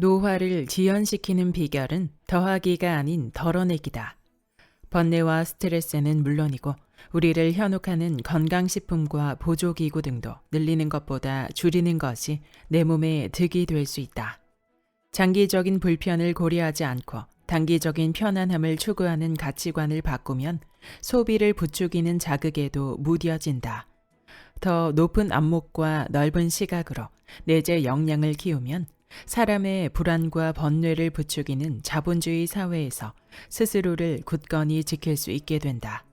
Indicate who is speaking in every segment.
Speaker 1: 노화를 지연시키는 비결은 더하기가 아닌 덜어내기다. 번뇌와 스트레스는 물론이고 우리를 현혹하는 건강식품과 보조기구 등도 늘리는 것보다 줄이는 것이 내 몸에 득이 될 수 있다. 장기적인 불편을 고려하지 않고 단기적인 편안함을 추구하는 가치관을 바꾸면 소비를 부추기는 자극에도 무뎌진다. 더 높은 안목과 넓은 시각으로 내재 역량을 키우면 사람의 불안과 번뇌를 부추기는 자본주의 사회에서 스스로를 굳건히 지킬 수 있게 된다.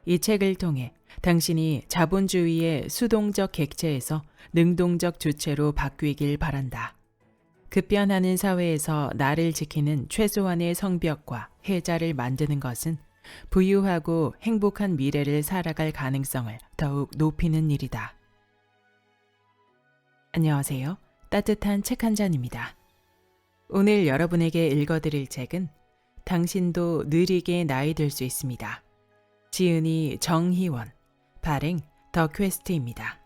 Speaker 1: 이 책을 통해 당신이 자본주의의 수동적 객체에서 능동적 주체로 바뀌길 바란다. 급변하는 사회에서 나를 지키는 최소한의 성벽과 해자를 만드는 것은 부유하고 행복한 미래를 살아갈 가능성을 더욱 높이는 일이다. 안녕하세요. 따뜻한 책 한 잔입니다. 오늘 여러분에게 읽어드릴 책은 당신도 느리게 나이 들 수 있습니다. 지은이 정희원, 발행 더 퀘스트입니다.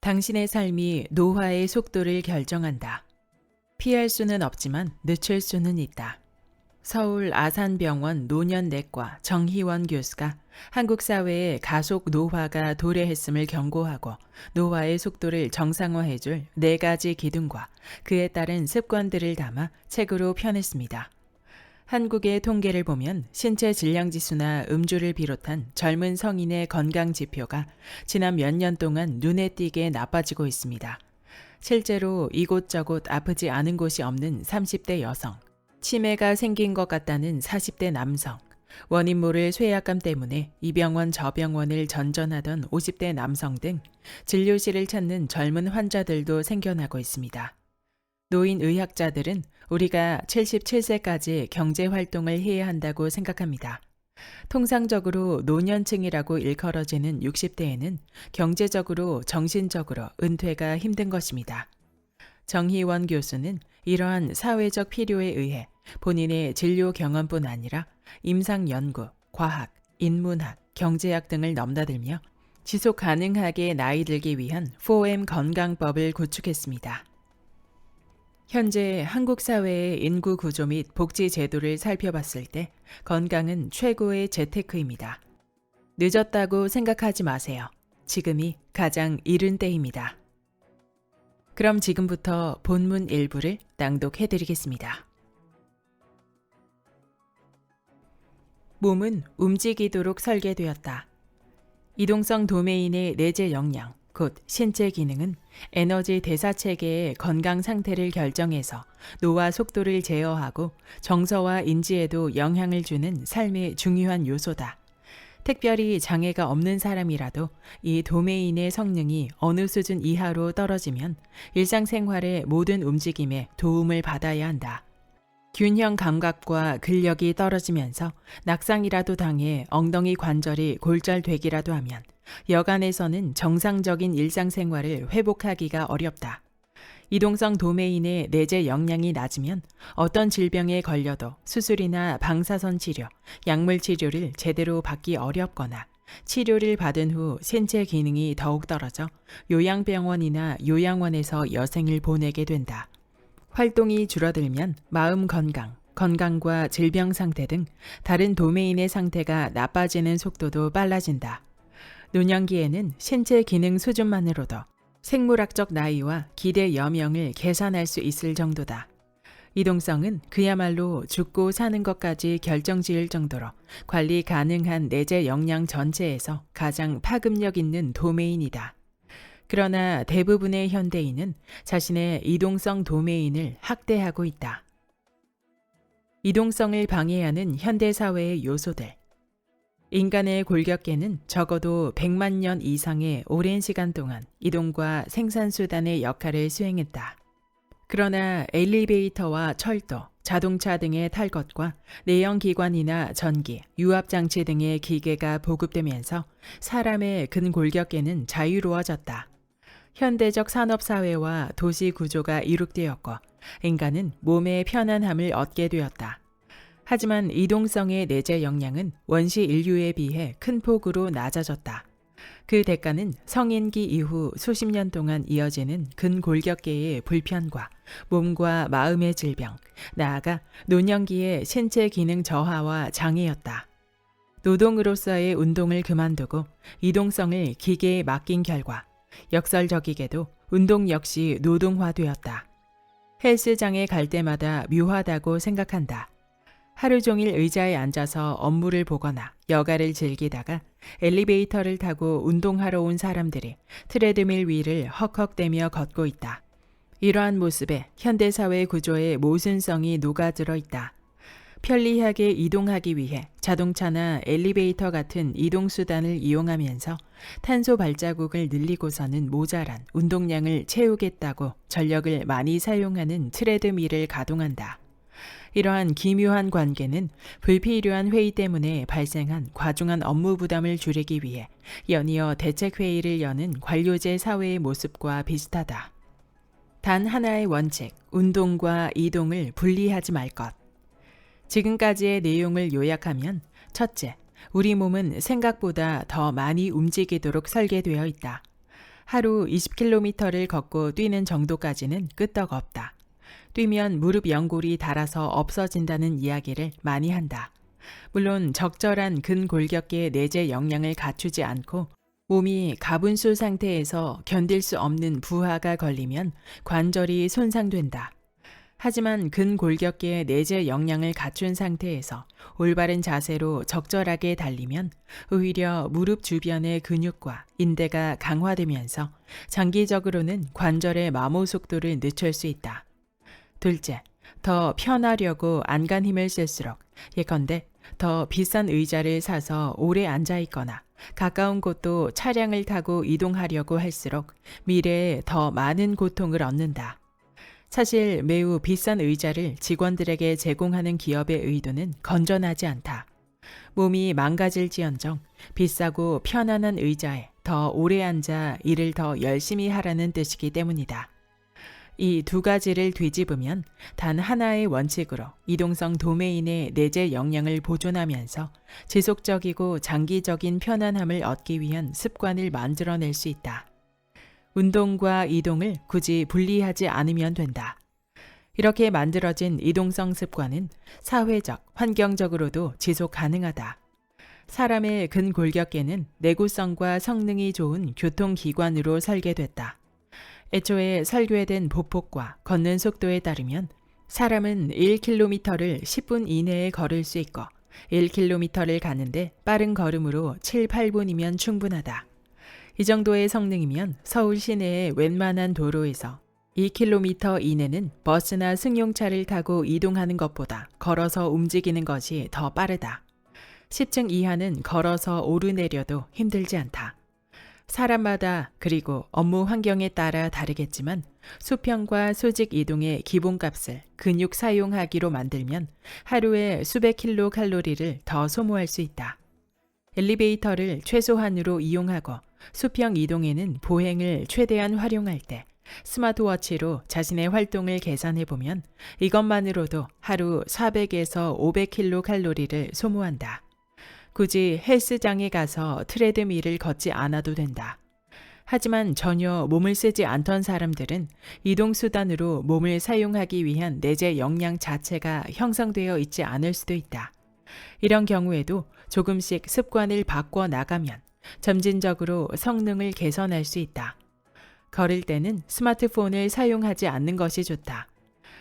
Speaker 1: 당신의 삶이 노화의 속도를 결정한다. 피할 수는 없지만 늦출 수는 있다. 서울 아산병원 노년내과 정희원 교수가 한국 사회의 가속 노화가 도래했음을 경고하고 노화의 속도를 정상화해줄 4가지 기둥과 그에 따른 습관들을 담아 책으로 펴냈습니다. 한국의 통계를 보면 신체 질량지수나 음주를 비롯한 젊은 성인의 건강 지표가 지난 몇 년 동안 눈에 띄게 나빠지고 있습니다. 실제로 이곳저곳 아프지 않은 곳이 없는 30대 여성, 치매가 생긴 것 같다는 40대 남성, 원인 모를 쇠약감 때문에 이 병원 저 병원을 전전하던 50대 남성 등 진료실을 찾는 젊은 환자들도 생겨나고 있습니다. 노인 의학자들은 우리가 77세까지 경제 활동을 해야 한다고 생각합니다. 통상적으로 노년층이라고 일컬어지는 60대에는 경제적으로 정신적으로 은퇴가 힘든 것입니다. 정희원 교수는 이러한 사회적 필요에 의해 본인의 진료 경험뿐 아니라 임상 연구, 과학, 인문학, 경제학 등을 넘나들며 지속 가능하게 나이 들기 위한 4M 건강법을 구축했습니다. 현재 한국 사회의 인구 구조 및 복지 제도를 살펴봤을 때 건강은 최고의 재테크입니다. 늦었다고 생각하지 마세요. 지금이 가장 이른 때입니다. 그럼 지금부터 본문 일부를 낭독해드리겠습니다. 몸은 움직이도록 설계되었다. 이동성 도메인의 내재 역량, 곧 신체 기능은 에너지 대사 체계의 건강 상태를 결정해서 노화 속도를 제어하고 정서와 인지에도 영향을 주는 삶의 중요한 요소다. 특별히 장애가 없는 사람이라도 이 도메인의 성능이 어느 수준 이하로 떨어지면 일상생활의 모든 움직임에 도움을 받아야 한다. 균형 감각과 근력이 떨어지면서 낙상이라도 당해 엉덩이 관절이 골절되기라도 하면 여간에서는 정상적인 일상생활을 회복하기가 어렵다. 이동성 도메인의 내재 역량이 낮으면 어떤 질병에 걸려도 수술이나 방사선 치료, 약물 치료를 제대로 받기 어렵거나 치료를 받은 후 신체 기능이 더욱 떨어져 요양병원이나 요양원에서 여생을 보내게 된다. 활동이 줄어들면 마음 건강, 건강과 질병 상태 등 다른 도메인의 상태가 나빠지는 속도도 빨라진다. 노년기에는 신체 기능 수준만으로도 생물학적 나이와 기대 여명을 계산할 수 있을 정도다. 이동성은 그야말로 죽고 사는 것까지 결정지을 정도로 관리 가능한 내재 역량 전체에서 가장 파급력 있는 도메인이다. 그러나 대부분의 현대인은 자신의 이동성 도메인을 학대하고 있다. 이동성을 방해하는 현대사회의 요소들. 인간의 골격계는 적어도 100만 년 이상의 오랜 시간 동안 이동과 생산수단의 역할을 수행했다. 그러나 엘리베이터와 철도, 자동차 등의 탈 것과 내연기관이나 전기, 유압장치 등의 기계가 보급되면서 사람의 근골격계는 자유로워졌다. 현대적 산업사회와 도시 구조가 이룩되었고 인간은 몸의 편안함을 얻게 되었다. 하지만 이동성의 내재 역량은 원시 인류에 비해 큰 폭으로 낮아졌다. 그 대가는 성인기 이후 수십 년 동안 이어지는 근골격계의 불편과 몸과 마음의 질병, 나아가 노년기의 신체 기능 저하와 장애였다. 노동으로서의 운동을 그만두고 이동성을 기계에 맡긴 결과 역설적이게도 운동 역시 노동화되었다. 헬스장에 갈 때마다 묘하다고 생각한다. 하루 종일 의자에 앉아서 업무를 보거나 여가를 즐기다가 엘리베이터를 타고 운동하러 온 사람들이 트레드밀 위를 헉헉대며 걷고 있다. 이러한 모습에 현대사회 구조의 모순성이 녹아들어 있다. 편리하게 이동하기 위해 자동차나 엘리베이터 같은 이동수단을 이용하면서 탄소 발자국을 늘리고서는 모자란 운동량을 채우겠다고 전력을 많이 사용하는 트레드밀을 가동한다. 이러한 기묘한 관계는 불필요한 회의 때문에 발생한 과중한 업무 부담을 줄이기 위해 연이어 대책회의를 여는 관료제 사회의 모습과 비슷하다. 단 하나의 원칙, 운동과 이동을 분리하지 말 것. 지금까지의 내용을 요약하면 첫째, 우리 몸은 생각보다 더 많이 움직이도록 설계되어 있다. 하루 20km를 걷고 뛰는 정도까지는 끄떡없다. 뛰면 무릎 연골이 닳아서 없어진다는 이야기를 많이 한다. 물론 적절한 근골격계 내재 역량을 갖추지 않고 몸이 가분수 상태에서 견딜 수 없는 부하가 걸리면 관절이 손상된다. 하지만 근골격계의 내재 역량을 갖춘 상태에서 올바른 자세로 적절하게 달리면 오히려 무릎 주변의 근육과 인대가 강화되면서 장기적으로는 관절의 마모 속도를 늦출 수 있다. 둘째, 더 편하려고 안간 힘을 쓸수록 예컨대 더 비싼 의자를 사서 오래 앉아 있거나 가까운 곳도 차량을 타고 이동하려고 할수록 미래에 더 많은 고통을 얻는다. 사실 매우 비싼 의자를 직원들에게 제공하는 기업의 의도는 건전하지 않다. 몸이 망가질지언정 비싸고 편안한 의자에 더 오래 앉아 일을 더 열심히 하라는 뜻이기 때문이다. 이 두 가지를 뒤집으면 단 하나의 원칙으로 이동성 도메인의 내재 역량을 보존하면서 지속적이고 장기적인 편안함을 얻기 위한 습관을 만들어낼 수 있다. 운동과 이동을 굳이 분리하지 않으면 된다. 이렇게 만들어진 이동성 습관은 사회적, 환경적으로도 지속 가능하다. 사람의 근골격계는 내구성과 성능이 좋은 교통기관으로 설계됐다. 애초에 설계된 보폭과 걷는 속도에 따르면 사람은 1km를 10분 이내에 걸을 수 있고 1km를 가는데 빠른 걸음으로 7, 8분이면 충분하다. 이 정도의 성능이면 서울 시내의 웬만한 도로에서 2km 이내는 버스나 승용차를 타고 이동하는 것보다 걸어서 움직이는 것이 더 빠르다. 10층 이하는 걸어서 오르내려도 힘들지 않다. 사람마다 그리고 업무 환경에 따라 다르겠지만 수평과 수직 이동의 기본값을 근육 사용하기로 만들면 하루에 수백 킬로칼로리를 더 소모할 수 있다. 엘리베이터를 최소한으로 이용하고 수평 이동에는 보행을 최대한 활용할 때 스마트워치로 자신의 활동을 계산해보면 이것만으로도 하루 400에서 500킬로칼로리를 소모한다. 굳이 헬스장에 가서 트레드밀을 걷지 않아도 된다. 하지만 전혀 몸을 쓰지 않던 사람들은 이동수단으로 몸을 사용하기 위한 내재 역량 자체가 형성되어 있지 않을 수도 있다. 이런 경우에도 조금씩 습관을 바꿔 나가면 점진적으로 성능을 개선할 수 있다. 걸을 때는 스마트폰을 사용하지 않는 것이 좋다.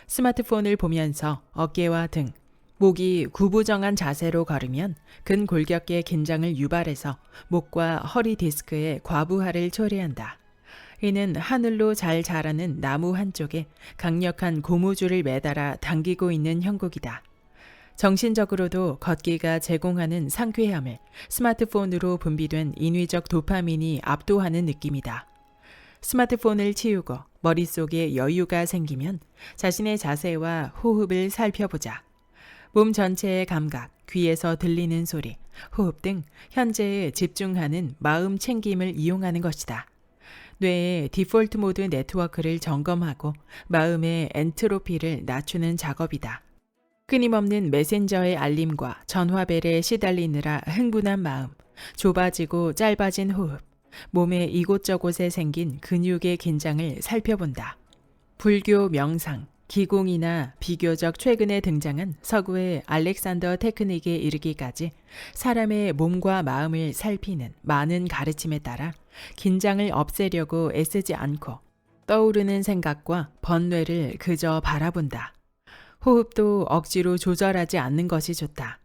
Speaker 1: 스마트폰을 보면서 어깨와 등, 목이 구부정한 자세로 걸으면 근골격계 긴장을 유발해서 목과 허리 디스크의 과부하를 초래한다. 이는 하늘로 잘 자라는 나무 한쪽에 강력한 고무줄을 매달아 당기고 있는 형국이다. 정신적으로도 걷기가 제공하는 상쾌함을 스마트폰으로 분비된 인위적 도파민이 압도하는 느낌이다. 스마트폰을 치우고 머릿속에 여유가 생기면 자신의 자세와 호흡을 살펴보자. 몸 전체의 감각, 귀에서 들리는 소리, 호흡 등 현재에 집중하는 마음 챙김을 이용하는 것이다. 뇌의 디폴트 모드 네트워크를 점검하고 마음의 엔트로피를 낮추는 작업이다. 끊임없는 메신저의 알림과 전화벨에 시달리느라 흥분한 마음, 좁아지고 짧아진 호흡, 몸의 이곳저곳에 생긴 근육의 긴장을 살펴본다. 불교 명상, 기공이나 비교적 최근에 등장한 서구의 알렉산더 테크닉에 이르기까지 사람의 몸과 마음을 살피는 많은 가르침에 따라 긴장을 없애려고 애쓰지 않고 떠오르는 생각과 번뇌를 그저 바라본다. 호흡도 억지로 조절하지 않는 것이 좋다.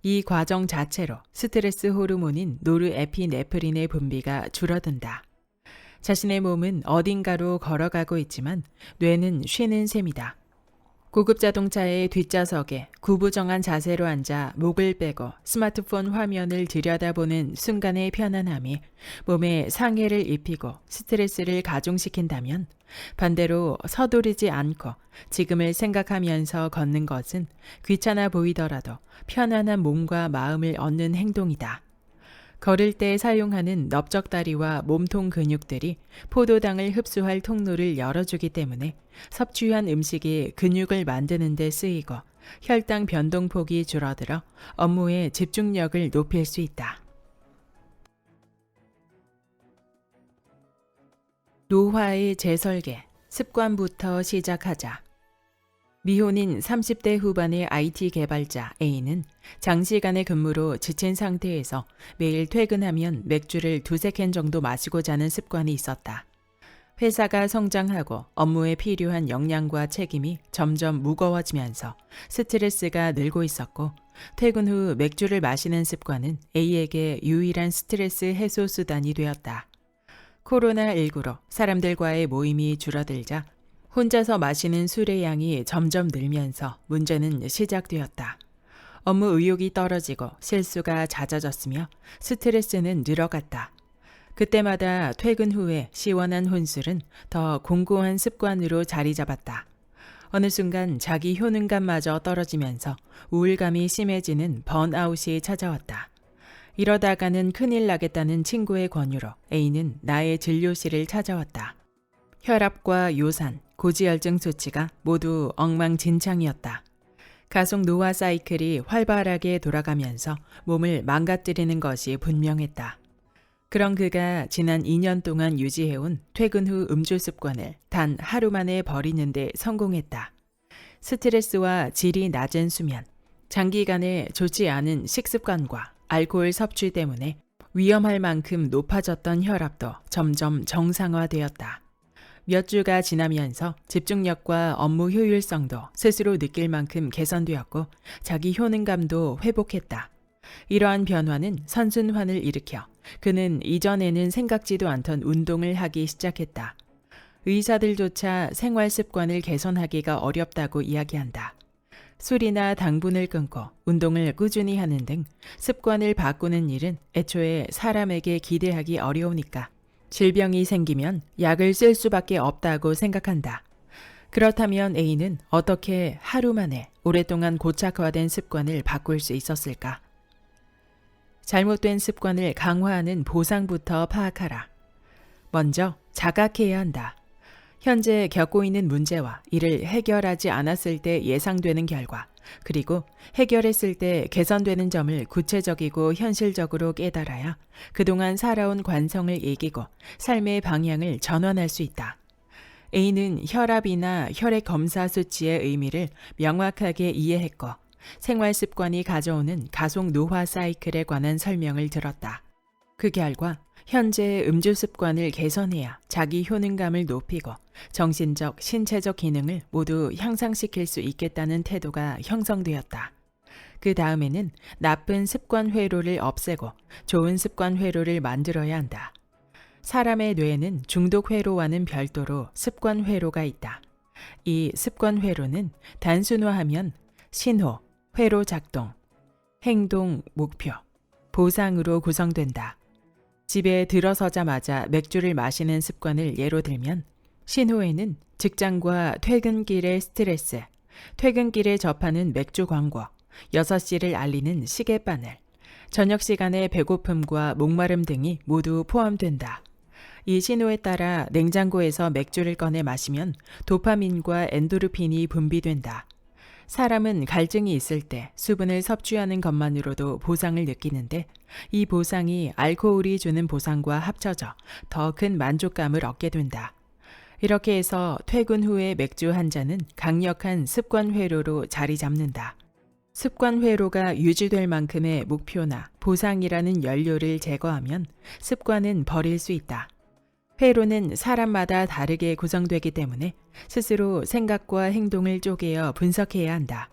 Speaker 1: 이 과정 자체로 스트레스 호르몬인 노르에피네프린의 분비가 줄어든다. 자신의 몸은 어딘가로 걸어가고 있지만 뇌는 쉬는 셈이다. 고급 자동차의 뒷좌석에 구부정한 자세로 앉아 목을 빼고 스마트폰 화면을 들여다보는 순간의 편안함이 몸에 상해를 입히고 스트레스를 가중시킨다면 반대로 서두르지 않고 지금을 생각하면서 걷는 것은 귀찮아 보이더라도 편안한 몸과 마음을 얻는 행동이다. 걸을 때 사용하는 넓적다리와 몸통 근육들이 포도당을 흡수할 통로를 열어주기 때문에 섭취한 음식이 근육을 만드는 데 쓰이고 혈당 변동폭이 줄어들어 업무의 집중력을 높일 수 있다. 노화의 재설계, 습관부터 시작하자. 미혼인 30대 후반의 IT 개발자 A는 장시간의 근무로 지친 상태에서 매일 퇴근하면 맥주를 두세 캔 정도 마시고 자는 습관이 있었다. 회사가 성장하고 업무에 필요한 역량과 책임이 점점 무거워지면서 스트레스가 늘고 있었고 퇴근 후 맥주를 마시는 습관은 A에게 유일한 스트레스 해소 수단이 되었다. 코로나19로 사람들과의 모임이 줄어들자 혼자서 마시는 술의 양이 점점 늘면서 문제는 시작되었다. 업무 의욕이 떨어지고 실수가 잦아졌으며 스트레스는 늘어갔다. 그때마다 퇴근 후에 시원한 혼술은 더 공고한 습관으로 자리 잡았다. 어느 순간 자기 효능감마저 떨어지면서 우울감이 심해지는 번아웃이 찾아왔다. 이러다가는 큰일 나겠다는 친구의 권유로 A는 나의 진료실을 찾아왔다. 혈압과 요산, 고지혈증 수치가 모두 엉망진창이었다. 가속 노화 사이클이 활발하게 돌아가면서 몸을 망가뜨리는 것이 분명했다. 그런 그가 지난 2년 동안 유지해온 퇴근 후 음주 습관을 단 하루 만에 버리는 데 성공했다. 스트레스와 질이 낮은 수면, 장기간의 좋지 않은 식습관과 알코올 섭취 때문에 위험할 만큼 높아졌던 혈압도 점점 정상화되었다. 몇 주가 지나면서 집중력과 업무 효율성도 스스로 느낄 만큼 개선되었고 자기 효능감도 회복했다. 이러한 변화는 선순환을 일으켜 그는 이전에는 생각지도 않던 운동을 하기 시작했다. 의사들조차 생활 습관을 개선하기가 어렵다고 이야기한다. 술이나 당분을 끊고 운동을 꾸준히 하는 등 습관을 바꾸는 일은 애초에 사람에게 기대하기 어려우니까 질병이 생기면 약을 쓸 수밖에 없다고 생각한다. 그렇다면 A는 어떻게 하루 만에 오랫동안 고착화된 습관을 바꿀 수 있었을까? 잘못된 습관을 강화하는 보상부터 파악하라. 먼저 자각해야 한다. 현재 겪고 있는 문제와 이를 해결하지 않았을 때 예상되는 결과, 그리고 해결했을 때 개선되는 점을 구체적이고 현실적으로 깨달아야 그동안 살아온 관성을 이기고 삶의 방향을 전환할 수 있다. A는 혈압이나 혈액 검사 수치의 의미를 명확하게 이해했고 생활 습관이 가져오는 가속 노화 사이클에 관한 설명을 들었다. 그 결과 현재의 음주 습관을 개선해야 자기 효능감을 높이고 정신적, 신체적 기능을 모두 향상시킬 수 있겠다는 태도가 형성되었다. 그 다음에는 나쁜 습관 회로를 없애고 좋은 습관 회로를 만들어야 한다. 사람의 뇌에는 중독 회로와는 별도로 습관 회로가 있다. 이 습관 회로는 단순화하면 신호, 회로 작동, 행동, 목표, 보상으로 구성된다. 집에 들어서자마자 맥주를 마시는 습관을 예로 들면 신호에는 직장과 퇴근길의 스트레스, 퇴근길에 접하는 맥주 광고, 6시를 알리는 시계바늘, 저녁 시간의 배고픔과 목마름 등이 모두 포함된다. 이 신호에 따라 냉장고에서 맥주를 꺼내 마시면 도파민과 엔도르핀이 분비된다. 사람은 갈증이 있을 때 수분을 섭취하는 것만으로도 보상을 느끼는데 이 보상이 알코올이 주는 보상과 합쳐져 더 큰 만족감을 얻게 된다. 이렇게 해서 퇴근 후에 맥주 한 잔은 강력한 습관 회로로 자리 잡는다. 습관 회로가 유지될 만큼의 목표나 보상이라는 연료를 제거하면 습관은 버릴 수 있다. 회로는 사람마다 다르게 구성되기 때문에 스스로 생각과 행동을 쪼개어 분석해야 한다.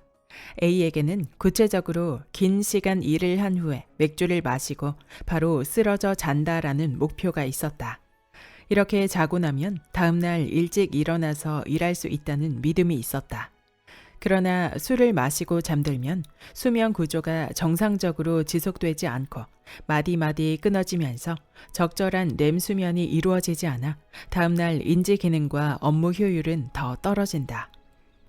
Speaker 1: A에게는 구체적으로 긴 시간 일을 한 후에 맥주를 마시고 바로 쓰러져 잔다라는 목표가 있었다. 이렇게 자고 나면 다음날 일찍 일어나서 일할 수 있다는 믿음이 있었다. 그러나 술을 마시고 잠들면 수면 구조가 정상적으로 지속되지 않고 마디마디 끊어지면서 적절한 렘 수면이 이루어지지 않아 다음날 인지 기능과 업무 효율은 더 떨어진다.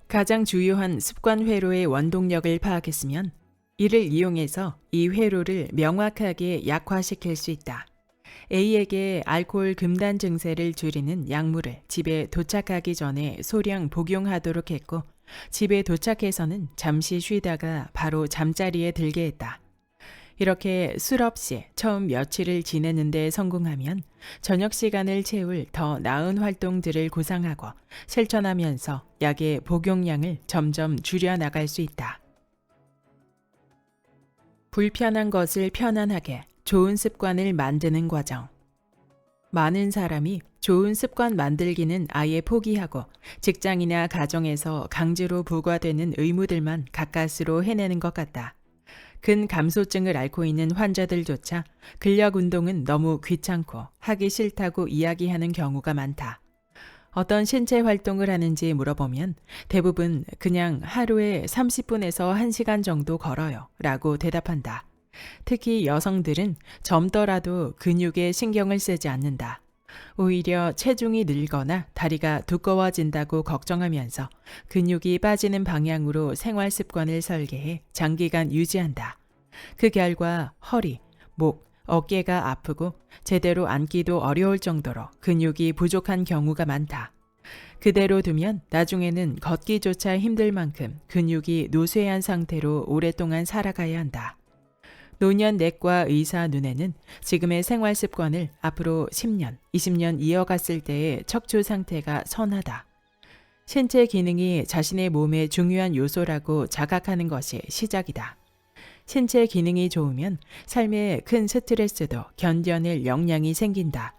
Speaker 1: 가장 주요한 습관 회로의 원동력을 파악했으면 이를 이용해서 이 회로를 명확하게 약화시킬 수 있다. A에게 알코올 금단 증세를 줄이는 약물을 집에 도착하기 전에 소량 복용하도록 했고 집에 도착해서는 잠시 쉬다가 바로 잠자리에 들게 했다. 이렇게 술 없이 처음 며칠을 지내는 데 성공하면 저녁 시간을 채울 더 나은 활동들을 구상하고 실천하면서 약의 복용량을 점점 줄여나갈 수 있다. 불편한 것을 편안하게 좋은 습관을 만드는 과정. 많은 사람이 좋은 습관 만들기는 아예 포기하고 직장이나 가정에서 강제로 부과되는 의무들만 가까스로 해내는 것 같다. 근감소증을 앓고 있는 환자들조차 근력 운동은 너무 귀찮고 하기 싫다고 이야기하는 경우가 많다. 어떤 신체 활동을 하는지 물어보면 대부분 그냥 하루에 30분에서 1시간 정도 걸어요 라고 대답한다. 특히 여성들은 젊더라도 근육에 신경을 쓰지 않는다. 오히려 체중이 늘거나 다리가 두꺼워진다고 걱정하면서 근육이 빠지는 방향으로 생활 습관을 설계해 장기간 유지한다. 그 결과 허리, 목, 어깨가 아프고 제대로 앉기도 어려울 정도로 근육이 부족한 경우가 많다. 그대로 두면 나중에는 걷기조차 힘들 만큼 근육이 노쇠한 상태로 오랫동안 살아가야 한다. 노년내과 의사 눈에는 지금의 생활 습관을 앞으로 10년, 20년 이어갔을 때의 척추 상태가 선하다. 신체 기능이 자신의 몸의 중요한 요소라고 자각하는 것이 시작이다. 신체 기능이 좋으면 삶에 큰 스트레스도 견뎌낼 역량이 생긴다.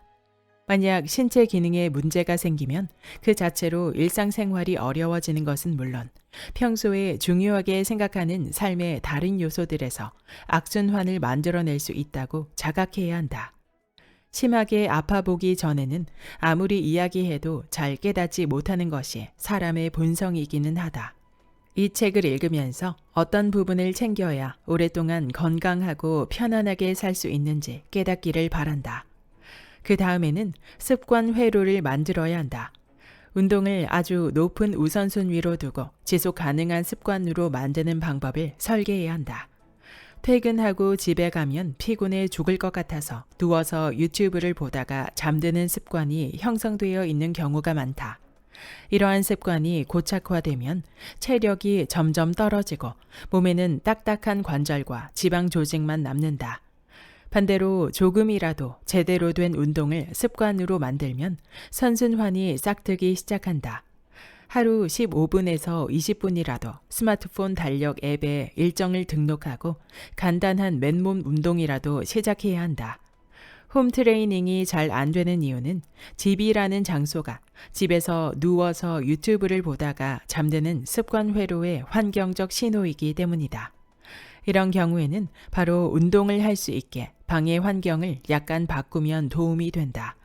Speaker 1: 만약 신체 기능에 문제가 생기면 그 자체로 일상생활이 어려워지는 것은 물론 평소에 중요하게 생각하는 삶의 다른 요소들에서 악순환을 만들어낼 수 있다고 자각해야 한다. 심하게 아파보기 전에는 아무리 이야기해도 잘 깨닫지 못하는 것이 사람의 본성이기는 하다. 이 책을 읽으면서 어떤 부분을 챙겨야 오랫동안 건강하고 편안하게 살 수 있는지 깨닫기를 바란다. 그 다음에는 습관 회로를 만들어야 한다. 운동을 아주 높은 우선순위로 두고 지속 가능한 습관으로 만드는 방법을 설계해야 한다. 퇴근하고 집에 가면 피곤해 죽을 것 같아서 누워서 유튜브를 보다가 잠드는 습관이 형성되어 있는 경우가 많다. 이러한 습관이 고착화되면 체력이 점점 떨어지고 몸에는 딱딱한 관절과 지방 조직만 남는다. 반대로 조금이라도 제대로 된 운동을 습관으로 만들면 선순환이 싹트기 시작한다. 하루 15분에서 20분이라도 스마트폰 달력 앱에 일정을 등록하고 간단한 맨몸 운동이라도 시작해야 한다. 홈 트레이닝이 잘 안 되는 이유는 집이라는 장소가 집에서 누워서 유튜브를 보다가 잠드는 습관 회로의 환경적 신호이기 때문이다. 이런 경우에는 바로 운동을 할 수 있게 방의 환경을 약간 바꾸면 도움이 된다.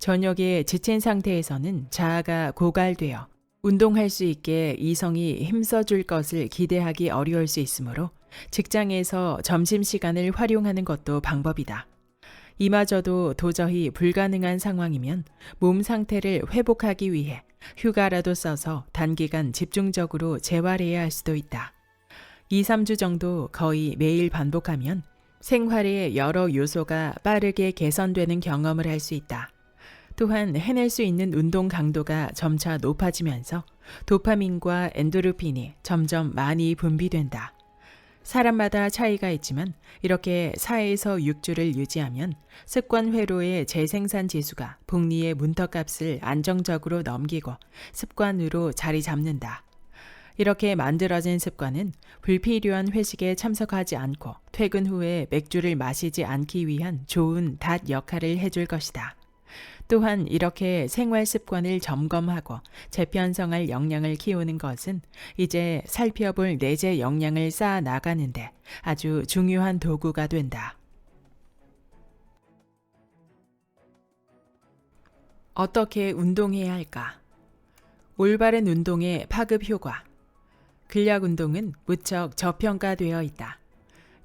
Speaker 1: 저녁에 지친 상태에서는 자아가 고갈되어 운동할 수 있게 이성이 힘써줄 것을 기대하기 어려울 수 있으므로 직장에서 점심시간을 활용하는 것도 방법이다. 이마저도 도저히 불가능한 상황이면 몸 상태를 회복하기 위해 휴가라도 써서 단기간 집중적으로 재활해야 할 수도 있다. 2, 3주 정도 거의 매일 반복하면 생활의 여러 요소가 빠르게 개선되는 경험을 할 수 있다. 또한 해낼 수 있는 운동 강도가 점차 높아지면서 도파민과 엔도르핀이 점점 많이 분비된다. 사람마다 차이가 있지만 이렇게 4에서 6주를 유지하면 습관 회로의 재생산 지수가 복리의 문턱값을 안정적으로 넘기고 습관으로 자리 잡는다. 이렇게 만들어진 습관은 불필요한 회식에 참석하지 않고 퇴근 후에 맥주를 마시지 않기 위한 좋은 닷 역할을 해줄 것이다. 또한 이렇게 생활 습관을 점검하고 재편성할 역량을 키우는 것은 이제 살펴볼 내재 역량을 쌓아 나가는데 아주 중요한 도구가 된다. 어떻게 운동해야 할까? 올바른 운동의 파급 효과. 근력 운동은 무척 저평가되어 있다.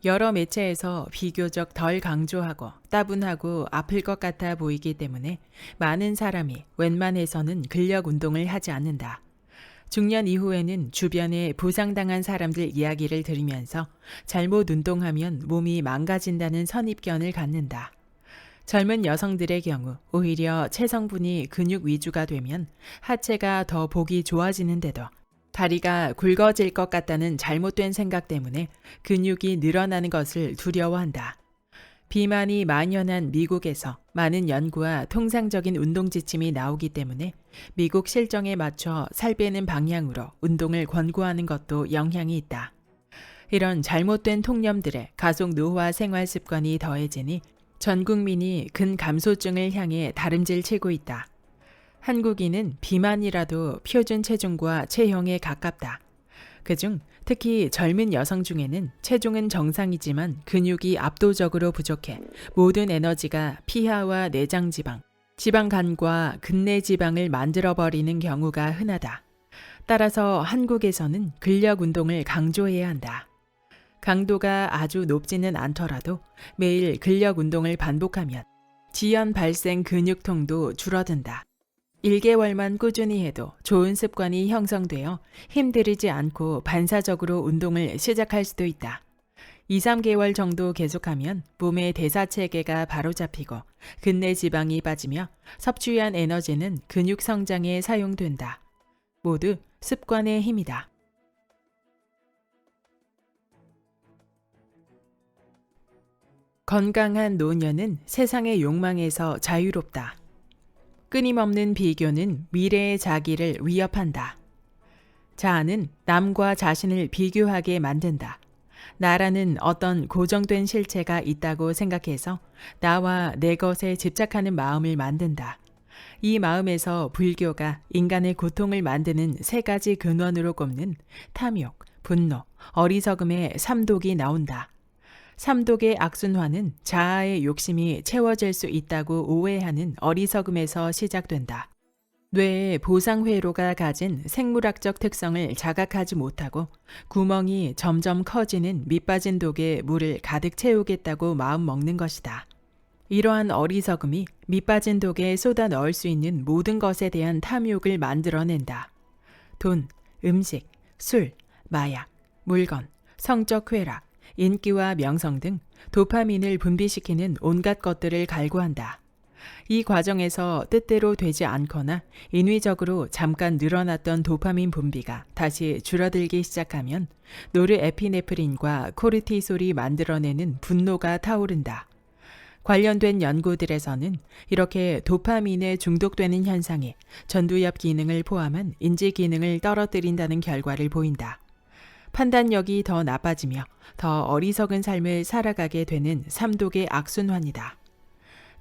Speaker 1: 여러 매체에서 비교적 덜 강조하고 따분하고 아플 것 같아 보이기 때문에 많은 사람이 웬만해서는 근력 운동을 하지 않는다. 중년 이후에는 주변에 부상당한 사람들 이야기를 들으면서 잘못 운동하면 몸이 망가진다는 선입견을 갖는다. 젊은 여성들의 경우 오히려 체성분이 근육 위주가 되면 하체가 더 보기 좋아지는데도 다리가 굵어질 것 같다는 잘못된 생각 때문에 근육이 늘어나는 것을 두려워한다. 비만이 만연한 미국에서 많은 연구와 통상적인 운동 지침이 나오기 때문에 미국 실정에 맞춰 살 빼는 방향으로 운동을 권고하는 것도 영향이 있다. 이런 잘못된 통념들에 가속 노화 생활 습관이 더해지니 전 국민이 근감소증을 향해 다름질 치고 있다. 한국인은 비만이라도 표준 체중과 체형에 가깝다. 그중 특히 젊은 여성 중에는 체중은 정상이지만 근육이 압도적으로 부족해 모든 에너지가 피하와 내장지방, 지방간과 근내지방을 만들어버리는 경우가 흔하다. 따라서 한국에서는 근력 운동을 강조해야 한다. 강도가 아주 높지는 않더라도 매일 근력 운동을 반복하면 지연 발생 근육통도 줄어든다. 1개월만 꾸준히 해도 좋은 습관이 형성되어 힘들이지 않고 반사적으로 운동을 시작할 수도 있다. 2, 3개월 정도 계속하면 몸의 대사체계가 바로잡히고 근내 지방이 빠지며 섭취한 에너지는 근육 성장에 사용된다. 모두 습관의 힘이다. 건강한 노년은 세상의 욕망에서 자유롭다. 끊임없는 비교는 미래의 자기를 위협한다. 자아는 남과 자신을 비교하게 만든다. 나라는 어떤 고정된 실체가 있다고 생각해서 나와 내 것에 집착하는 마음을 만든다. 이 마음에서 불교가 인간의 고통을 만드는 3가지 근원으로 꼽는 탐욕, 분노, 어리석음의 3독이 나온다. 삼독의 악순환은 자아의 욕심이 채워질 수 있다고 오해하는 어리석음에서 시작된다. 뇌의 보상회로가 가진 생물학적 특성을 자각하지 못하고 구멍이 점점 커지는 밑빠진 독에 물을 가득 채우겠다고 마음먹는 것이다. 이러한 어리석음이 밑빠진 독에 쏟아 넣을 수 있는 모든 것에 대한 탐욕을 만들어낸다. 돈, 음식, 술, 마약, 물건, 성적 쾌락, 인기와 명성 등 도파민을 분비시키는 온갖 것들을 갈구한다. 이 과정에서 뜻대로 되지 않거나 인위적으로 잠깐 늘어났던 도파민 분비가 다시 줄어들기 시작하면 노르에피네프린과 코르티솔이 만들어내는 분노가 타오른다. 관련된 연구들에서는 이렇게 도파민에 중독되는 현상이 전두엽 기능을 포함한 인지 기능을 떨어뜨린다는 결과를 보인다. 판단력이 더 나빠지며 더 어리석은 삶을 살아가게 되는 삼독의 악순환이다.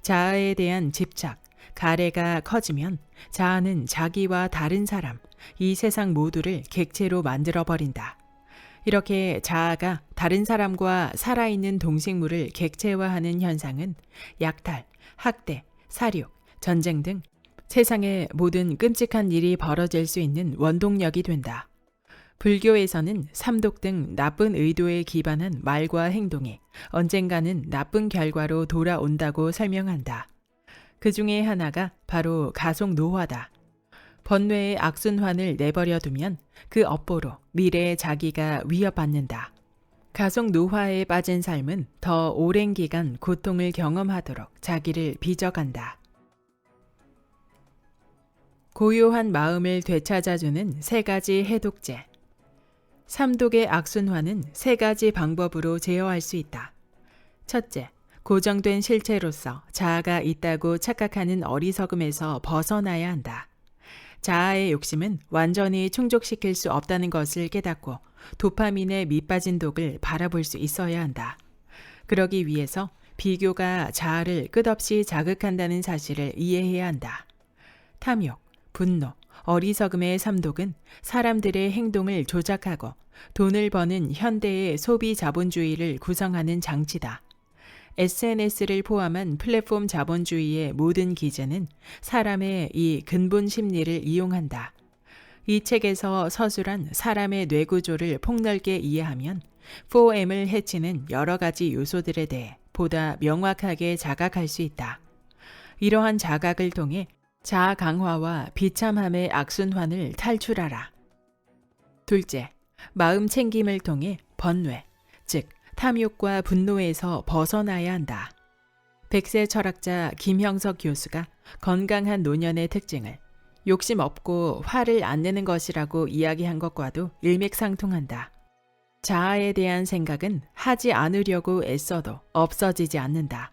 Speaker 1: 자아에 대한 집착, 가래가 커지면 자아는 자기와 다른 사람, 이 세상 모두를 객체로 만들어버린다. 이렇게 자아가 다른 사람과 살아있는 동식물을 객체화하는 현상은 약탈, 학대, 살육, 전쟁 등 세상의 모든 끔찍한 일이 벌어질 수 있는 원동력이 된다. 불교에서는 삼독 등 나쁜 의도에 기반한 말과 행동이 언젠가는 나쁜 결과로 돌아온다고 설명한다. 그 중에 하나가 바로 가속 노화다. 번뇌의 악순환을 내버려 두면 그 업보로 미래의 자기가 위협받는다. 가속 노화에 빠진 삶은 더 오랜 기간 고통을 경험하도록 자기를 빚어간다. 고요한 마음을 되찾아주는 세 가지 해독제. 삼독의 악순환은 세 가지 방법으로 제어할 수 있다. 첫째, 고정된 실체로서 자아가 있다고 착각하는 어리석음에서 벗어나야 한다. 자아의 욕심은 완전히 충족시킬 수 없다는 것을 깨닫고 도파민에 밑빠진 독을 바라볼 수 있어야 한다. 그러기 위해서 비교가 자아를 끝없이 자극한다는 사실을 이해해야 한다. 탐욕, 분노, 어리석음의 삼독은 사람들의 행동을 조작하고 돈을 버는 현대의 소비 자본주의를 구성하는 장치다. SNS를 포함한 플랫폼 자본주의의 모든 기제는 사람의 이 근본 심리를 이용한다. 이 책에서 서술한 사람의 뇌구조를 폭넓게 이해하면 4M을 해치는 여러 가지 요소들에 대해 보다 명확하게 자각할 수 있다. 이러한 자각을 통해 자아 강화와 비참함의 악순환을 탈출하라. 둘째, 마음 챙김을 통해 번뇌, 즉 탐욕과 분노에서 벗어나야 한다. 백세 철학자 김형석 교수가 건강한 노년의 특징을 욕심 없고 화를 안 내는 것이라고 이야기한 것과도 일맥상통한다. 자아에 대한 생각은 하지 않으려고 애써도 없어지지 않는다.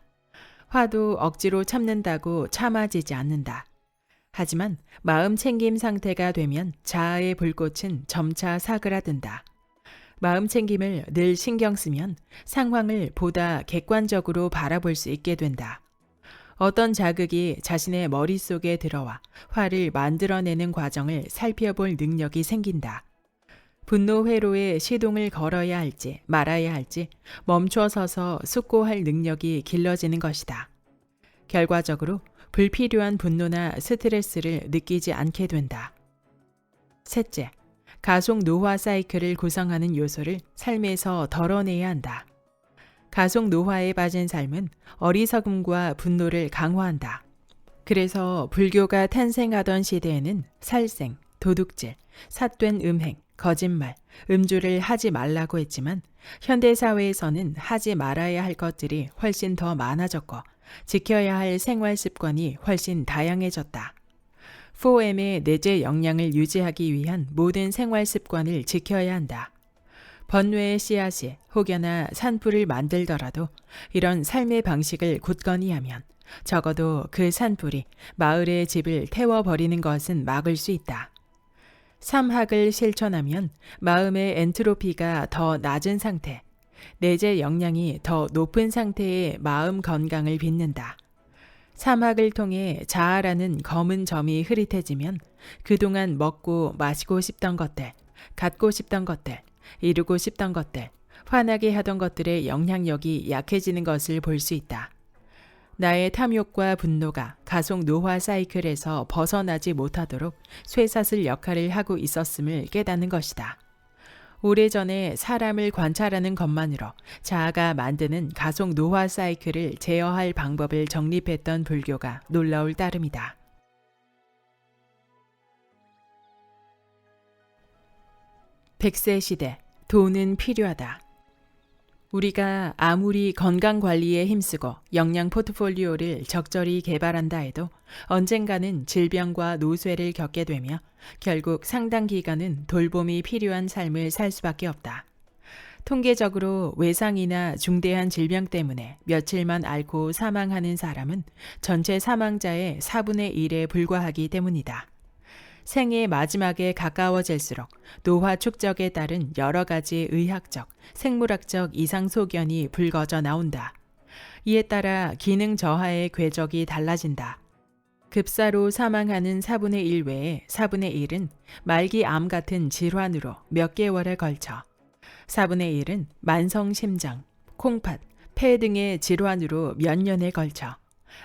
Speaker 1: 화도 억지로 참는다고 참아지지 않는다. 하지만 마음 챙김 상태가 되면 자아의 불꽃은 점차 사그라든다. 마음 챙김을 늘 신경 쓰면 상황을 보다 객관적으로 바라볼 수 있게 된다. 어떤 자극이 자신의 머릿속에 들어와 화를 만들어내는 과정을 살펴볼 능력이 생긴다. 분노 회로에 시동을 걸어야 할지 말아야 할지 멈춰 서서 숙고할 능력이 길러지는 것이다. 결과적으로 불필요한 분노나 스트레스를 느끼지 않게 된다. 셋째, 가속 노화 사이클을 구성하는 요소를 삶에서 덜어내야 한다. 가속 노화에 빠진 삶은 어리석음과 분노를 강화한다. 그래서 불교가 탄생하던 시대에는 살생, 도둑질, 삿된 음행, 거짓말, 음주를 하지 말라고 했지만 현대사회에서는 하지 말아야 할 것들이 훨씬 더 많아졌고 지켜야 할 생활 습관이 훨씬 다양해졌다. 4M의 내재 역량을 유지하기 위한 모든 생활 습관을 지켜야 한다. 번뇌의 씨앗이 혹여나 산불을 만들더라도 이런 삶의 방식을 굳건히 하면 적어도 그 산불이 마을의 집을 태워버리는 것은 막을 수 있다. 삼학을 실천하면 마음의 엔트로피가 더 낮은 상태, 내재 역량이 더 높은 상태의 마음 건강을 빚는다. 삼학을 통해 자아라는 검은 점이 흐릿해지면 그동안 먹고 마시고 싶던 것들, 갖고 싶던 것들, 이루고 싶던 것들, 화나게 하던 것들의 영향력이 약해지는 것을 볼 수 있다. 나의 탐욕과 분노가 가속 노화 사이클에서 벗어나지 못하도록 쇠사슬 역할을 하고 있었음을 깨닫는 것이다. 오래전에 사람을 관찰하는 것만으로 자아가 만드는 가속 노화 사이클을 제어할 방법을 정립했던 불교가 놀라울 따름이다. 백세 시대, 돈은 필요하다. 우리가 아무리 건강관리에 힘쓰고 역량 포트폴리오를 적절히 개발한다 해도 언젠가는 질병과 노쇠를 겪게 되며 결국 상당 기간은 돌봄이 필요한 삶을 살 수밖에 없다. 통계적으로 외상이나 중대한 질병 때문에 며칠만 앓고 사망하는 사람은 전체 사망자의 4분의 1에 불과하기 때문이다. 생의 마지막에 가까워질수록 노화 축적에 따른 여러 가지 의학적, 생물학적 이상 소견이 불거져 나온다. 이에 따라 기능 저하의 궤적이 달라진다. 급사로 사망하는 4분의 1 외에 4분의 1은 말기 암 같은 질환으로 몇 개월에 걸쳐 4분의 1은 만성 심장, 콩팥, 폐 등의 질환으로 몇 년에 걸쳐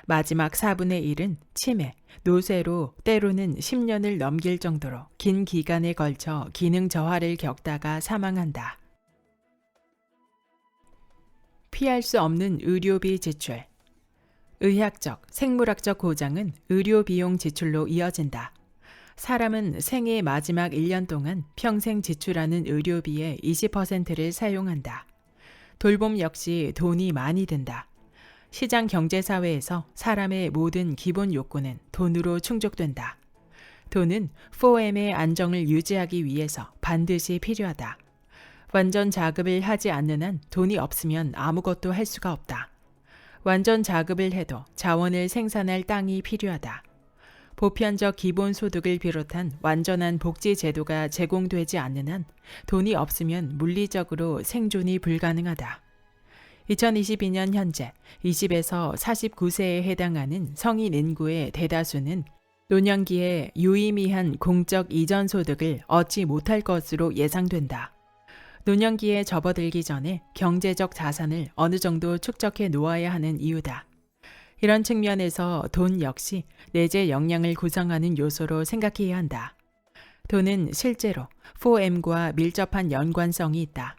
Speaker 1: 마지막 4분의 1은 치매, 노쇠로 때로는 10년을 넘길 정도로 긴 기간에 걸쳐 기능 저하를 겪다가 사망한다. 피할 수 없는 의료비 지출. 의학적, 생물학적 고장은 의료 비용 지출로 이어진다. 사람은 생의 마지막 1년 동안 평생 지출하는 의료비의 20%를 사용한다. 돌봄 역시 돈이 많이 든다. 시장 경제사회에서 사람의 모든 기본 욕구는 돈으로 충족된다. 돈은 4M의 안정을 유지하기 위해서 반드시 필요하다. 완전 자급을 하지 않는 한 돈이 없으면 아무것도 할 수가 없다. 완전 자급을 해도 자원을 생산할 땅이 필요하다. 보편적 기본소득을 비롯한 완전한 복지 제도가 제공되지 않는 한 돈이 없으면 물리적으로 생존이 불가능하다. 2022년 현재 20에서 49세에 해당하는 성인 인구의 대다수는 노년기에 유의미한 공적 이전 소득을 얻지 못할 것으로 예상된다. 노년기에 접어들기 전에 경제적 자산을 어느 정도 축적해 놓아야 하는 이유다. 이런 측면에서 돈 역시 내재 역량을 구성하는 요소로 생각해야 한다. 돈은 실제로 4M과 밀접한 연관성이 있다.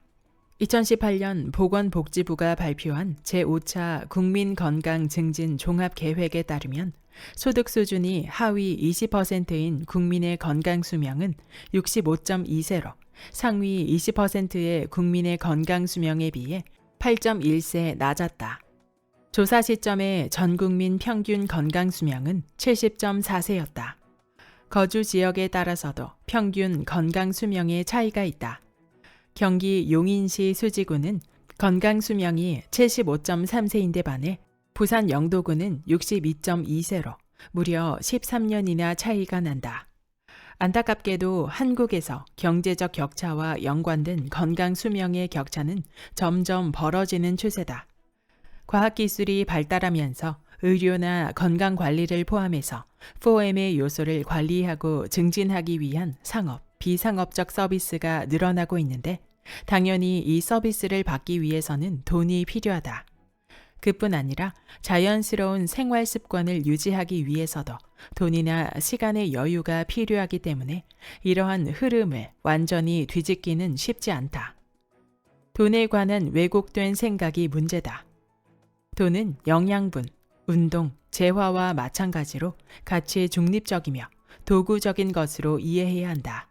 Speaker 1: 2018년 보건복지부가 발표한 제5차 국민건강증진 종합계획에 따르면 소득 수준이 하위 20%인 국민의 건강수명은 65.2세로 상위 20%의 국민의 건강수명에 비해 8.1세 낮았다. 조사 시점의 전 국민 평균 건강수명은 70.4세였다. 거주 지역에 따라서도 평균 건강수명의 차이가 있다. 경기 용인시 수지구는 건강수명이 75.3세인데 반해 부산 영도구는 62.2세로 무려 13년이나 차이가 난다. 안타깝게도 한국에서 경제적 격차와 연관된 건강수명의 격차는 점점 벌어지는 추세다. 과학기술이 발달하면서 의료나 건강관리를 포함해서 4M의 요소를 관리하고 증진하기 위한 상업, 비상업적 서비스가 늘어나고 있는데 당연히 이 서비스를 받기 위해서는 돈이 필요하다. 그뿐 아니라 자연스러운 생활 습관을 유지하기 위해서도 돈이나 시간의 여유가 필요하기 때문에 이러한 흐름을 완전히 뒤집기는 쉽지 않다. 돈에 관한 왜곡된 생각이 문제다. 돈은 영양분, 운동, 재화와 마찬가지로 가치 중립적이며 도구적인 것으로 이해해야 한다.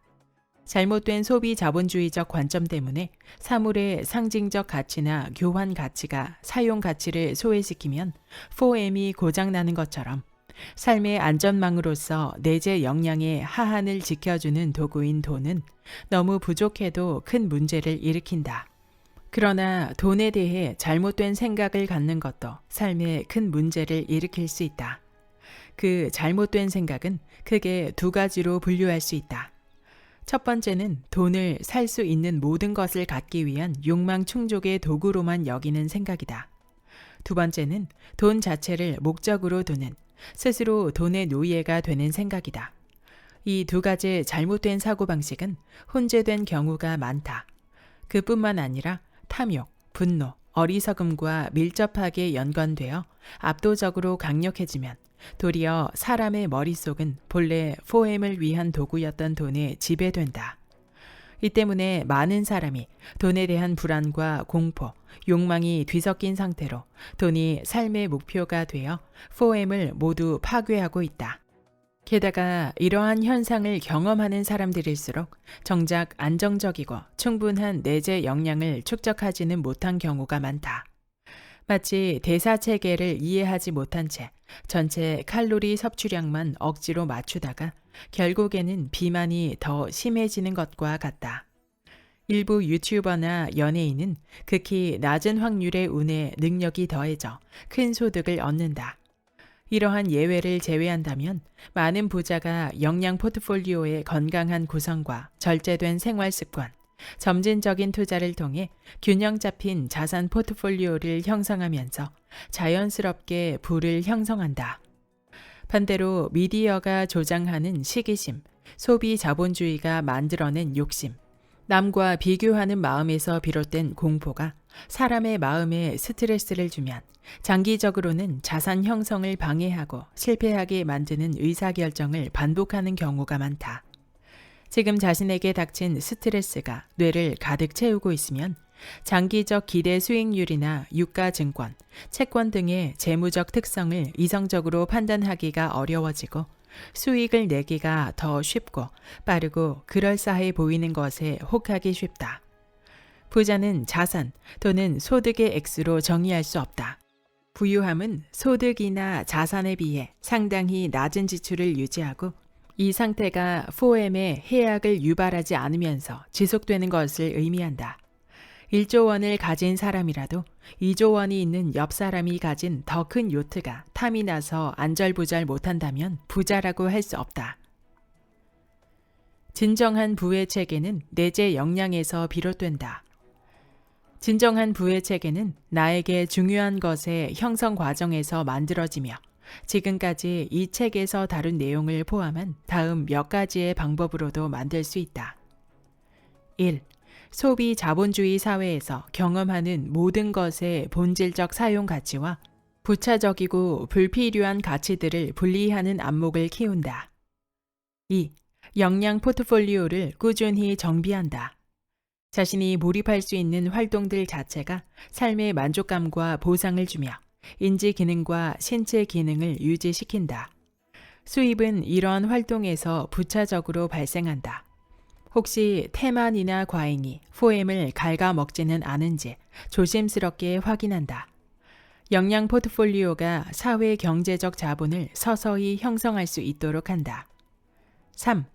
Speaker 1: 잘못된 소비 자본주의적 관점 때문에 사물의 상징적 가치나 교환 가치가 사용 가치를 소외시키면 4M이 고장나는 것처럼 삶의 안전망으로서 내재 역량의 하한을 지켜주는 도구인 돈은 너무 부족해도 큰 문제를 일으킨다. 그러나 돈에 대해 잘못된 생각을 갖는 것도 삶에 큰 문제를 일으킬 수 있다. 그 잘못된 생각은 크게 두 가지로 분류할 수 있다. 첫 번째는 돈을 살 수 있는 모든 것을 갖기 위한 욕망 충족의 도구로만 여기는 생각이다. 두 번째는 돈 자체를 목적으로 두는 스스로 돈의 노예가 되는 생각이다. 이 두 가지 잘못된 사고방식은 혼재된 경우가 많다. 그뿐만 아니라 탐욕, 분노, 어리석음과 밀접하게 연관되어 압도적으로 강력해지면 도리어 사람의 머릿속은 본래 4M을 위한 도구였던 돈에 지배된다. 이 때문에 많은 사람이 돈에 대한 불안과 공포, 욕망이 뒤섞인 상태로 돈이 삶의 목표가 되어 4M을 모두 파괴하고 있다. 게다가 이러한 현상을 경험하는 사람들일수록 정작 안정적이고 충분한 내재 역량을 축적하지는 못한 경우가 많다. 마치 대사체계를 이해하지 못한 채 전체 칼로리 섭취량만 억지로 맞추다가 결국에는 비만이 더 심해지는 것과 같다. 일부 유튜버나 연예인은 극히 낮은 확률의 운에 능력이 더해져 큰 소득을 얻는다. 이러한 예외를 제외한다면 많은 부자가 역량 포트폴리오의 건강한 구성과 절제된 생활 습관, 점진적인 투자를 통해 균형 잡힌 자산 포트폴리오를 형성하면서 자연스럽게 부를 형성한다. 반대로 미디어가 조장하는 시기심, 소비 자본주의가 만들어낸 욕심, 남과 비교하는 마음에서 비롯된 공포가 사람의 마음에 스트레스를 주면 장기적으로는 자산 형성을 방해하고 실패하게 만드는 의사결정을 반복하는 경우가 많다. 지금 자신에게 닥친 스트레스가 뇌를 가득 채우고 있으면 장기적 기대 수익률이나 유가증권, 채권 등의 재무적 특성을 이성적으로 판단하기가 어려워지고 수익을 내기가 더 쉽고 빠르고 그럴싸해 보이는 것에 혹하기 쉽다. 부자는 자산 또는 소득의 액수로 정의할 수 없다. 부유함은 소득이나 자산에 비해 상당히 낮은 지출을 유지하고 이 상태가 포엠에 해악을 유발하지 않으면서 지속되는 것을 의미한다. 1조 원을 가진 사람이라도 2조 원이 있는 옆 사람이 가진 더 큰 요트가 탐이 나서 안절부절 못한다면 부자라고 할 수 없다. 진정한 부의 체계는 내재 역량에서 비롯된다. 진정한 부의 체계는 나에게 중요한 것의 형성 과정에서 만들어지며 지금까지 이 책에서 다룬 내용을 포함한 다음 몇 가지의 방법으로도 만들 수 있다. 1. 소비 자본주의 사회에서 경험하는 모든 것의 본질적 사용 가치와 부차적이고 불필요한 가치들을 분리하는 안목을 키운다. 2. 역량 포트폴리오를 꾸준히 정비한다. 자신이 몰입할 수 있는 활동들 자체가 삶의 만족감과 보상을 주며 인지 기능과 신체 기능을 유지시킨다. 수입은 이러한 활동에서 부차적으로 발생한다. 혹시 태만이나 과잉이 포엠을 갉아먹지는 않은지 조심스럽게 확인한다. 역량 포트폴리오가 사회 경제적 자본을 서서히 형성할 수 있도록 한다. 3.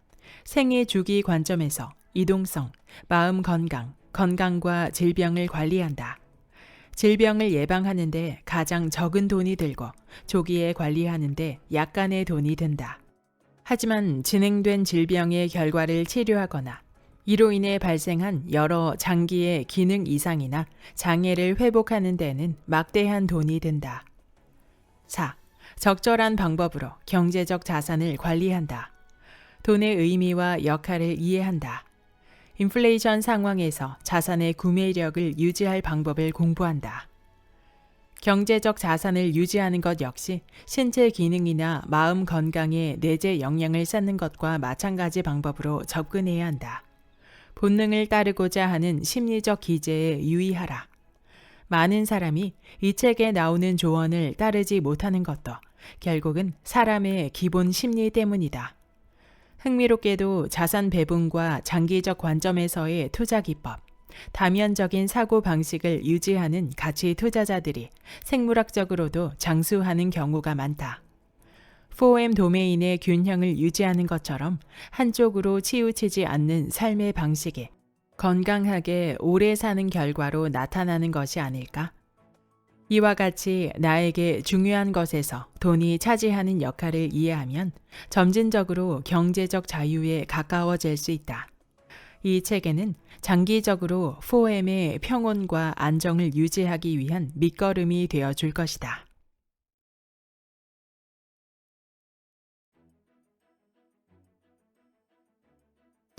Speaker 1: 생애 주기 관점에서 이동성, 마음 건강, 건강과 질병을 관리한다. 질병을 예방하는 데 가장 적은 돈이 들고 조기에 관리하는 데 약간의 돈이 든다. 하지만 진행된 질병의 결과를 치료하거나 이로 인해 발생한 여러 장기의 기능 이상이나 장애를 회복하는 데는 막대한 돈이 든다. 4. 적절한 방법으로 경제적 자산을 관리한다. 돈의 의미와 역할을 이해한다. 인플레이션 상황에서 자산의 구매력을 유지할 방법을 공부한다. 경제적 자산을 유지하는 것 역시 신체 기능이나 마음 건강에 내재 영향을 쌓는 것과 마찬가지 방법으로 접근해야 한다. 본능을 따르고자 하는 심리적 기제에 유의하라. 많은 사람이 이 책에 나오는 조언을 따르지 못하는 것도 결국은 사람의 기본 심리 때문이다. 흥미롭게도 자산 배분과 장기적 관점에서의 투자 기법, 다면적인 사고 방식을 유지하는 가치 투자자들이 생물학적으로도 장수하는 경우가 많다. 4M 도메인의 균형을 유지하는 것처럼 한쪽으로 치우치지 않는 삶의 방식이 건강하게 오래 사는 결과로 나타나는 것이 아닐까? 이와 같이 나에게 중요한 것에서 돈이 차지하는 역할을 이해하면 점진적으로 경제적 자유에 가까워질 수 있다. 이 책에는 장기적으로 4M의 평온과 안정을 유지하기 위한 밑거름이 되어 줄 것이다.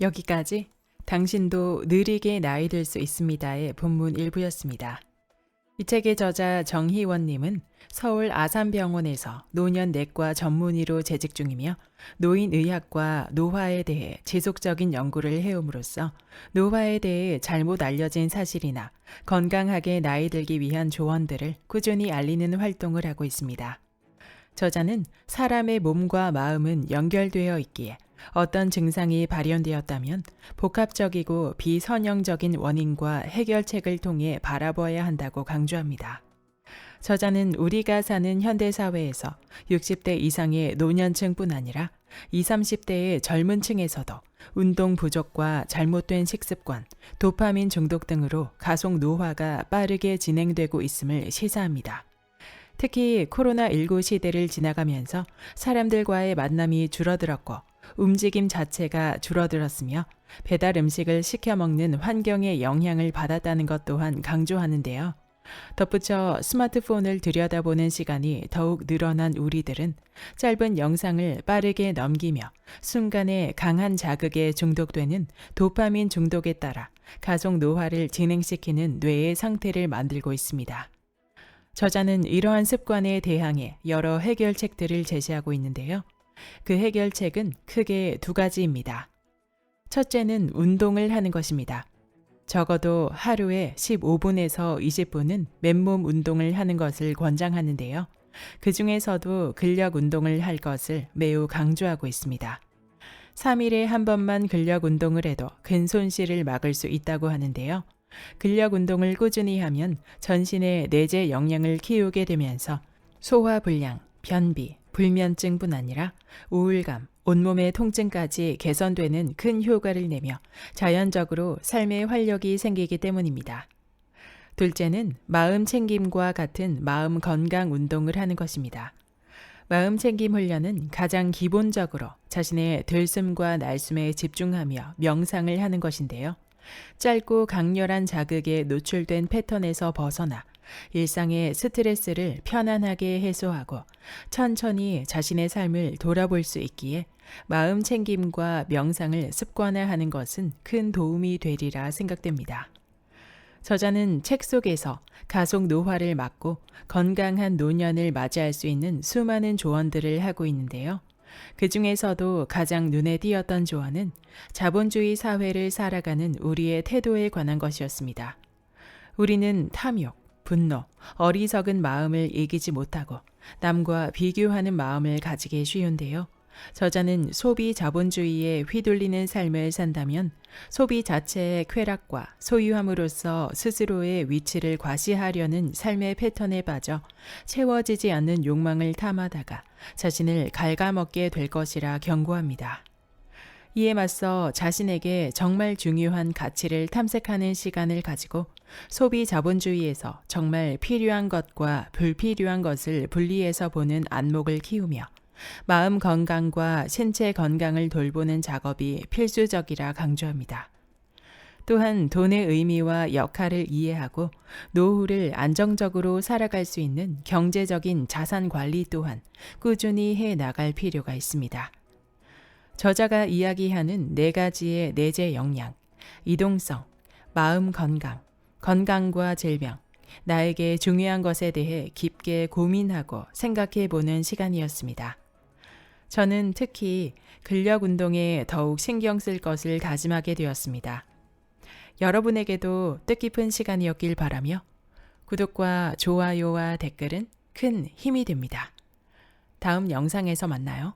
Speaker 1: 여기까지 당신도 느리게 나이 들 수 있습니다의 본문 일부였습니다. 이 책의 저자 정희원님은 서울 아산병원에서 노년내과 전문의로 재직 중이며 노인의학과 노화에 대해 지속적인 연구를 해옴으로써 노화에 대해 잘못 알려진 사실이나 건강하게 나이 들기 위한 조언들을 꾸준히 알리는 활동을 하고 있습니다. 저자는 사람의 몸과 마음은 연결되어 있기에 어떤 증상이 발현되었다면 복합적이고 비선형적인 원인과 해결책을 통해 바라봐야 한다고 강조합니다. 저자는 우리가 사는 현대사회에서 60대 이상의 노년층뿐 아니라 20, 30대의 젊은 층에서도 운동 부족과 잘못된 식습관, 도파민 중독 등으로 가속 노화가 빠르게 진행되고 있음을 시사합니다. 특히 코로나19 시대를 지나가면서 사람들과의 만남이 줄어들었고 움직임 자체가 줄어들었으며 배달 음식을 시켜 먹는 환경의 영향을 받았다는 것 또한 강조하는데요. 덧붙여 스마트폰을 들여다보는 시간이 더욱 늘어난 우리들은 짧은 영상을 빠르게 넘기며 순간에 강한 자극에 중독되는 도파민 중독에 따라 가속 노화를 진행시키는 뇌의 상태를 만들고 있습니다. 저자는 이러한 습관에 대항해 여러 해결책들을 제시하고 있는데요. 그 해결책은 크게 두 가지입니다. 첫째는 운동을 하는 것입니다. 적어도 하루에 15분에서 20분은 맨몸 운동을 하는 것을 권장하는데요. 그 중에서도 근력 운동을 할 것을 매우 강조하고 있습니다. 3일에 한 번만 근력 운동을 해도 근 손실을 막을 수 있다고 하는데요. 근력 운동을 꾸준히 하면 전신의 내재 역량을 키우게 되면서 소화불량, 변비, 불면증뿐 아니라 우울감, 온몸의 통증까지 개선되는 큰 효과를 내며 자연적으로 삶의 활력이 생기기 때문입니다. 둘째는 마음 챙김과 같은 마음 건강 운동을 하는 것입니다. 마음 챙김 훈련은 가장 기본적으로 자신의 들숨과 날숨에 집중하며 명상을 하는 것인데요. 짧고 강렬한 자극에 노출된 패턴에서 벗어나 일상의 스트레스를 편안하게 해소하고 천천히 자신의 삶을 돌아볼 수 있기에 마음 챙김과 명상을 습관화하는 것은 큰 도움이 되리라 생각됩니다. 저자는 책 속에서 가속 노화를 막고 건강한 노년을 맞이할 수 있는 수많은 조언들을 하고 있는데요. 그 중에서도 가장 눈에 띄었던 조언은 자본주의 사회를 살아가는 우리의 태도에 관한 것이었습니다. 우리는 탐욕, 분노, 어리석은 마음을 이기지 못하고 남과 비교하는 마음을 가지기 쉬운데요. 저자는 소비 자본주의에 휘둘리는 삶을 산다면 소비 자체의 쾌락과 소유함으로써 스스로의 위치를 과시하려는 삶의 패턴에 빠져 채워지지 않는 욕망을 탐하다가 자신을 갉아먹게 될 것이라 경고합니다. 이에 맞서 자신에게 정말 중요한 가치를 탐색하는 시간을 가지고 소비 자본주의에서 정말 필요한 것과 불필요한 것을 분리해서 보는 안목을 키우며 마음 건강과 신체 건강을 돌보는 작업이 필수적이라 강조합니다. 또한 돈의 의미와 역할을 이해하고 노후를 안정적으로 살아갈 수 있는 경제적인 자산 관리 또한 꾸준히 해 나갈 필요가 있습니다. 저자가 이야기하는 4가지의 내재 역량, 이동성, 마음 건강, 건강과 질병, 나에게 중요한 것에 대해 깊게 고민하고 생각해 보는 시간이었습니다. 저는 특히 근력 운동에 더욱 신경 쓸 것을 다짐하게 되었습니다. 여러분에게도 뜻깊은 시간이었길 바라며 구독과 좋아요와 댓글은 큰 힘이 됩니다. 다음 영상에서 만나요.